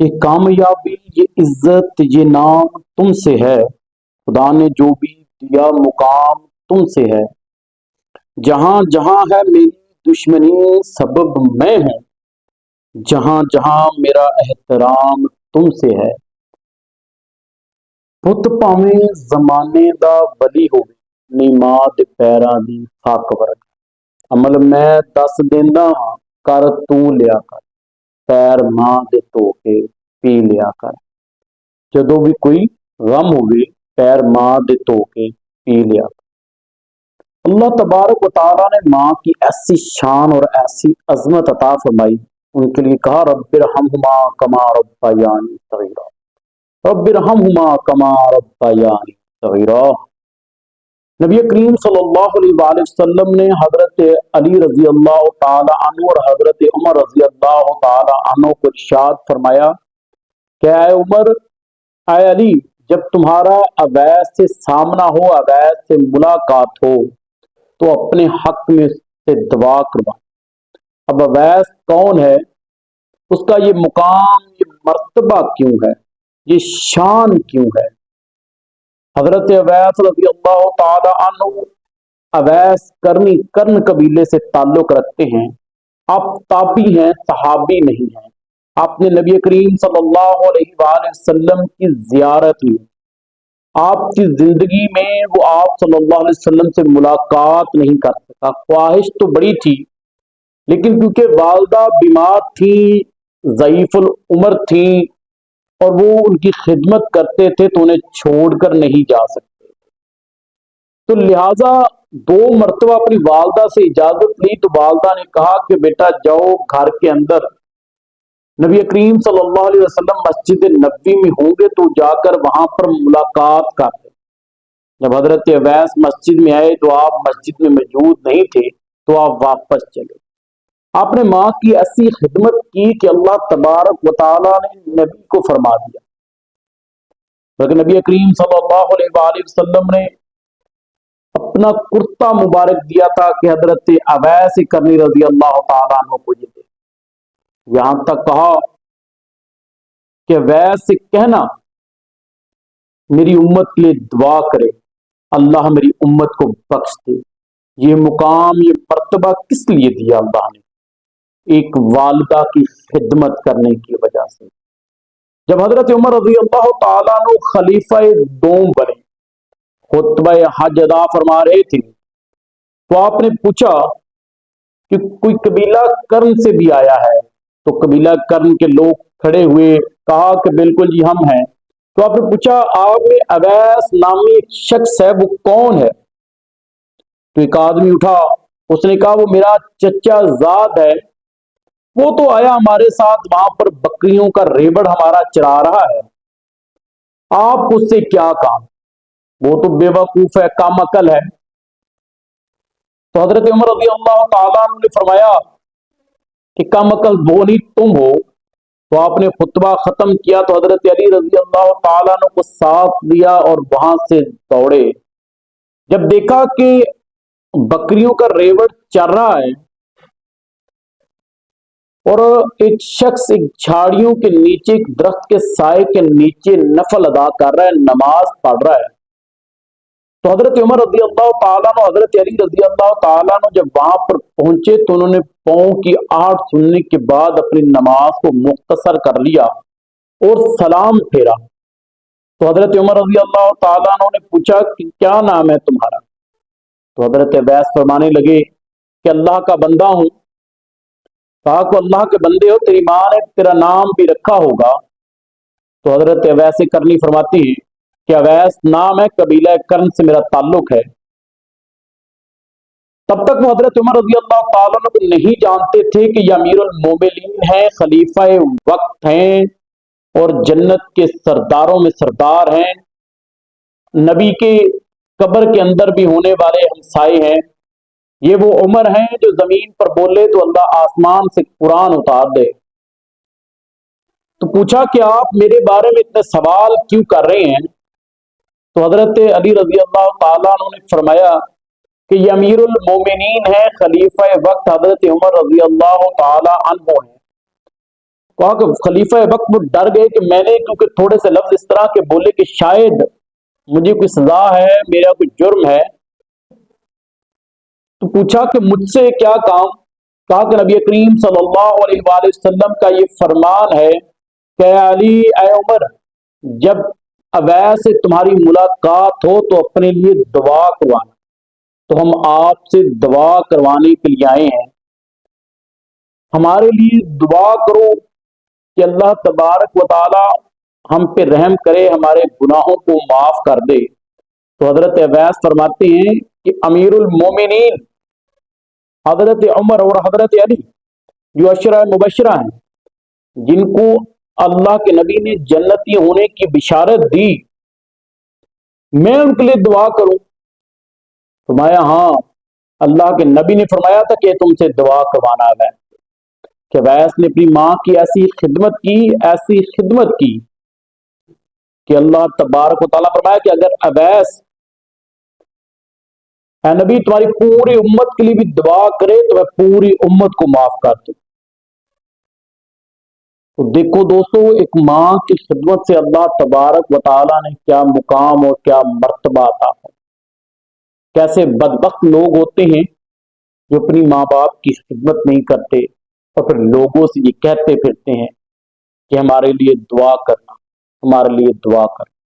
یہ کامیابی، یہ عزت، یہ نام تم سے ہے، خدا نے جو بھی دیا مقام تم سے ہے، جہاں جہاں ہے میری دشمنی سبب میں ہوں، جہاں جہاں میرا احترام تم سے ہے، پت پاویں زمانے دا بلی ہوے، نیماں دے پیراں دی خاک ورگ، عمل میں دس دیندا ہاں، کر تو لیا کر، پیر ماں دے دھو کے پی لیا کر، جدوں بھی کوئی غم ہوئے پیر ماں دے دھو کے پی لیا کر۔ اللہ تبارک و تعالیٰ نے ماں کی ایسی شان اور ایسی عظمت عطا فرمائی، ان کے لیے کہا رب ارحمہما کما ربیانی صغیرا، رب ارحمہما کما ربیانی صغیرا۔ نبی کریم صلی اللہ علیہ وآلہ وسلم نے حضرت علی رضی اللہ تعالی عنہ اور حضرت عمر رضی اللہ تعالی عنہ کو ارشاد فرمایا کہ اے عمر، اے علی، جب تمہارا اویس سے سامنا ہو، اویس سے ملاقات ہو تو اپنے حق میں اس سے دعا کروا۔ اب اویس کون ہے؟ اس کا یہ مقام، یہ مرتبہ کیوں ہے؟ یہ شان کیوں ہے؟ حضرت اویس رضی اللہ تعالی عنہ اویس کرن قبیلے سے تعلق رکھتے ہیں، آپ تابی ہیں، صحابی نہیں ہیں۔ آپ نے نبی کریم صلی اللہ علیہ وآلہ وسلم کی زیارت میں، آپ کی زندگی میں وہ آپ صلی اللہ علیہ وسلم سے ملاقات نہیں کر سکا، خواہش تو بڑی تھی، لیکن کیونکہ والدہ بیمار تھی، ضعیف العمر تھی، اور وہ ان کی خدمت کرتے تھے تو انہیں چھوڑ کر نہیں جا سکتے، تو لہٰذا دو مرتبہ اپنی والدہ سے اجازت لی تو والدہ نے کہا کہ بیٹا جاؤ گھر کے اندر، نبی کریم صلی اللہ علیہ وسلم مسجد نبوی میں ہوں گے تو جا کر وہاں پر ملاقات کر لیں۔ جب حضرت اویس مسجد میں آئے تو آپ مسجد میں موجود نہیں تھے، تو آپ واپس چلے۔ آپ نے ماں کی ایسی خدمت کی کہ اللہ تبارک و تعالیٰ نے نبی کو فرما دیا، لیکن نبی کریم صلی اللہ علیہ وآلہ وسلم نے اپنا کرتا مبارک دیا تھا کہ حضرت اویس کرنی رضی اللہ تعالیٰ عنہ کو یہ دے، یہاں تک کہا کہ اویس سے کہنا میری امت کے لیے دعا کرے، اللہ میری امت کو بخش دے۔ یہ مقام، یہ مرتبہ کس لیے دیا اللہ نے؟ ایک والدہ کی خدمت کرنے کی وجہ سے۔ جب حضرت عمر رضی اللہ تعالیٰ عنہ خلیفہ دوم بنے، خطبہ حج ادا فرما رہے تھے، تو آپ نے پوچھا کہ کوئی قبیلہ کرن سے بھی آیا ہے؟ تو قبیلہ کرن کے لوگ کھڑے ہوئے، کہا کہ بالکل جی ہم ہیں۔ تو آپ نے پوچھا آپ میں اویس نامی ایک شخص ہے، وہ کون ہے؟ تو ایک آدمی اٹھا، اس نے کہا وہ میرا چچا زاد ہے، وہ تو آیا ہمارے ساتھ، وہاں پر بکریوں کا ریبڑ ہمارا چرا رہا ہے، آپ اس سے کیا کام، وہ تو بے وقوف ہے، کام عقل ہے۔ تو حضرت عمر رضی اللہ تعالیٰ عنہ نے فرمایا کہ کم عقل وہ نہیں تم ہو۔ تو آپ نے خطبہ ختم کیا تو حضرت علی رضی اللہ تعالیٰ عنہ کو ساتھ لیا اور وہاں سے دوڑے۔ جب دیکھا کہ بکریوں کا ریوڑ چر رہا ہے اور ایک شخص ایک جھاڑیوں کے نیچے، ایک درخت کے سائے کے نیچے نفل ادا کر رہا ہے، نماز پڑھ رہا ہے، تو حضرت عمر رضی اللہ تعالیٰ عنہ، حضرت علی رضی اللہ تعالیٰ عنہ جب وہاں پر پہنچے تو انہوں نے پاؤں کی آہٹ سننے کے بعد اپنی نماز کو مختصر کر لیا اور سلام پھیرا۔ تو حضرت عمر رضی اللہ تعالیٰ عنہ نے پوچھا کہ کیا نام ہے تمہارا؟ تو حضرت اویس فرمانے لگے کہ اللہ کا بندہ ہوں۔ کہا کہ اللہ کے بندے ہو، تیری ماں نے تیرا نام بھی رکھا ہوگا؟ تو حضرت اویس کرنی فرماتی ہیں کہ اویس نام ہے، قبیلہ کرن سے میرا تعلق ہے۔ تب تک وہ حضرت عمر رضی اللہ تعالیٰ عنہ کو نہیں جانتے تھے کہ یہ امیر المومنین ہیں، خلیفہ وقت ہیں اور جنت کے سرداروں میں سردار ہیں، نبی کے قبر کے اندر بھی ہونے والے ہمسائے ہیں۔ یہ وہ عمر ہیں جو زمین پر بولے تو اللہ آسمان سے قرآن اتار دے۔ تو پوچھا کہ آپ میرے بارے میں اتنے سوال کیوں کر رہے ہیں؟ تو حضرت علی رضی اللہ تعالیٰ عنہ نے فرمایا کہ یہ امیر المومنین ہیں، خلیفہ وقت حضرت عمر رضی اللہ تعالیٰ عنہ ہیں۔ کہا کہ خلیفہ وقت وہ ڈر گئے کہ میں نے کیونکہ تھوڑے سے لفظ اس طرح کے بولے کہ شاید مجھے کوئی سزا ہے، میرا کوئی جرم ہے، تو پوچھا کہ مجھ سے کیا کام؟ کہا کہ نبی کریم صلی اللہ علیہ وآلہ وسلم کا یہ فرمان ہے کہ علی، اے عمر، جب اویس سے تمہاری ملاقات ہو تو اپنے لیے دعا کروانا۔ تو ہم آپ سے دعا کروانے کے لیے آئے ہیں، ہمارے لیے دعا کرو کہ اللہ تبارک و تعالی ہم پہ رحم کرے، ہمارے گناہوں کو معاف کر دے۔ تو حضرت اویس فرماتے ہیں کہ امیر المومنین حضرت عمر اور حضرت علی جو عشرہ مبشرہ ہیں، جن کو اللہ کے نبی نے جنتی ہونے کی بشارت دی، میں ان کے لیے دعا کروں؟ فرمایا ہاں، اللہ کے نبی نے فرمایا تھا کہ تم سے دعا کروانا ہے۔ کہ ویس نے اپنی ماں کی ایسی خدمت کی کہ اللہ تبارک و تعالیٰ فرمایا کہ اگر اویس، اے نبی، تمہاری پوری امت کے لیے بھی دعا کرے تو میں پوری امت کو معاف کر دوں۔ تو دیکھو دوستو، ایک ماں کی خدمت سے اللہ تبارک و تعالیٰ نے کیا مقام اور کیا مرتبہ عطا ہے۔ کیسے بدبخت لوگ ہوتے ہیں جو اپنی ماں باپ کی خدمت نہیں کرتے اور پھر لوگوں سے یہ کہتے پھرتے ہیں کہ ہمارے لیے دعا کرنا، ہمارے لیے دعا کرنا۔